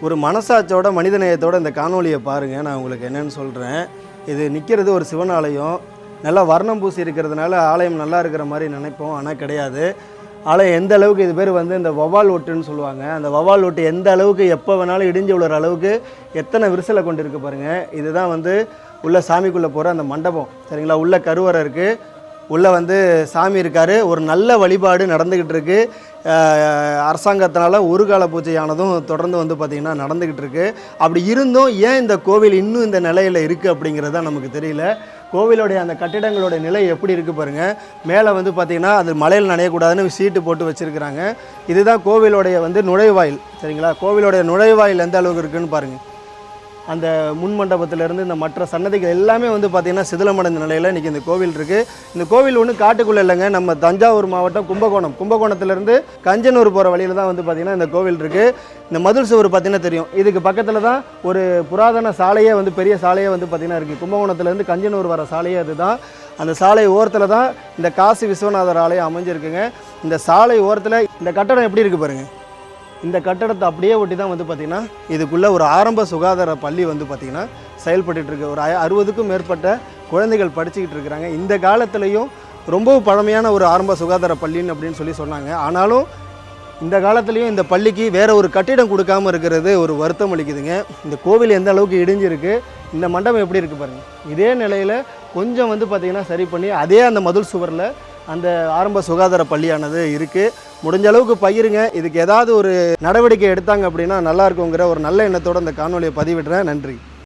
ஒரு மனசாட்சியோட மனிதநேயத்தோட இந்த காணொலியை பாருங்கள். நான் உங்களுக்கு என்னென்னு சொல்கிறேன். இது நிற்கிறது ஒரு சிவன் ஆலயம். நல்லா வர்ணம் பூசி இருக்கிறதுனால ஆலயம் நல்லா இருக்கிற மாதிரி நினைப்போம், ஆனால் கிடையாது. ஆலயம் எந்த அளவுக்கு இது பேர் வந்து இந்த வவ்வால் ஒட்டுன்னு சொல்லுவாங்க. அந்த வவ்வால் ஒட்டு எந்த அளவுக்கு எப்போ வேணாலும் இடிஞ்சு விழுற அளவுக்கு எத்தனை விரிசலை கொண்டு இருக்குது பாருங்கள். இதுதான் வந்து உள்ள சாமிக்குள்ளே போகிற அந்த மண்டபம், சரிங்களா? உள்ள கருவறை இருக்குது, உள்ளே வந்து சாமி இருக்கார். ஒரு நல்ல வழிபாடு நடந்துக்கிட்டு இருக்குது. அரசாங்கத்தினால ஒரு கால பூஜையானதும் தொடர்ந்து வந்து பார்த்திங்கன்னா நடந்துக்கிட்டு இருக்குது. அப்படி இருந்தும் ஏன் இந்த கோவில் இன்னும் இந்த நிலையில் இருக்குது அப்படிங்கிறது தான் நமக்கு தெரியல. கோவிலுடைய அந்த கட்டிடங்களுடைய நிலை எப்படி இருக்குது பாருங்கள். மேலே வந்து பார்த்திங்கன்னா அது மலையில் நனையக்கூடாதுன்னு சீட்டு போட்டு வச்சுருக்கிறாங்க. இதுதான் கோவிலுடைய வந்து நுழைவாயில், சரிங்களா? கோவிலுடைய நுழைவாயில் எந்த அளவுக்கு இருக்குதுன்னு பாருங்கள். அந்த முன் மண்டபத்திலேருந்து இந்த மற்ற சன்னதிகள் எல்லாமே வந்து பார்த்திங்கன்னா சிதிலமடைந்த நிலையில் இன்றைக்கி இந்த கோவில் இருக்குது. இந்த கோவில் ஒன்று காட்டுக்குள்ளே இல்லைங்க, நம்ம தஞ்சாவூர் மாவட்டம் கும்பகோணத்துலேருந்து கஞ்சனூர் போகிற வழியில் தான் வந்து பார்த்திங்கன்னா இந்த கோவில் இருக்குது. இந்த மதில் சுவர் பார்த்திங்கன்னா தெரியும். இதுக்கு பக்கத்தில் தான் ஒரு புராதன சாலையே வந்து பெரிய சாலையே வந்து பார்த்திங்கன்னா இருக்குது. கும்பகோணத்துலேருந்து கஞ்சனூர் வர சாலையே அதுதான். அந்த சாலை ஓரத்தில் தான் இந்த காசி விஸ்வநாதர் ஆலயம் அமைஞ்சிருக்குங்க. இந்த சாலை ஓரத்தில் இந்த கட்டடம் எப்படி இருக்குது பாருங்கள். இந்த கட்டடத்தை அப்படியே ஒட்டி தான் வந்து பார்த்திங்கன்னா இதுக்குள்ளே ஒரு ஆரம்ப சுகாதார பள்ளி வந்து பார்த்திங்கன்னா செயல்பட்டுருக்கு. ஒரு 60க்கும் மேற்பட்ட குழந்தைகள் படிச்சுக்கிட்டு இருக்கிறாங்க. இந்த காலத்துலேயும் ரொம்ப பழமையான ஒரு ஆரம்ப சுகாதார பள்ளின்னு அப்படின்னு சொல்லி சொன்னாங்க. ஆனாலும் இந்த காலத்துலேயும் இந்த பள்ளிக்கு வேறு ஒரு கட்டிடம் கொடுக்காமல் இருக்கிறது ஒரு வருத்தம் அளிக்குதுங்க. இந்த கோவில் எந்த அளவுக்கு இடிஞ்சிருக்கு, இந்த மண்டபம் எப்படி இருக்குது பாருங்கள். இதே நிலையில் கொஞ்சம் வந்து பார்த்திங்கன்னா சரி பண்ணி அதே அந்த மதில் சுவரில் அந்த ஆரம்ப சுகாதார பள்ளியானது இருக்குது. முடிஞ்ச அளவுக்கு பகிருங்க. இதுக்கு ஏதாவது ஒரு நடவடிக்கை எடுத்தாங்க அப்படின்னா நல்லா இருக்குங்கிற ஒரு நல்ல எண்ணத்தோடு அந்த காணொலியை பதிவிடுறேன். நன்றி.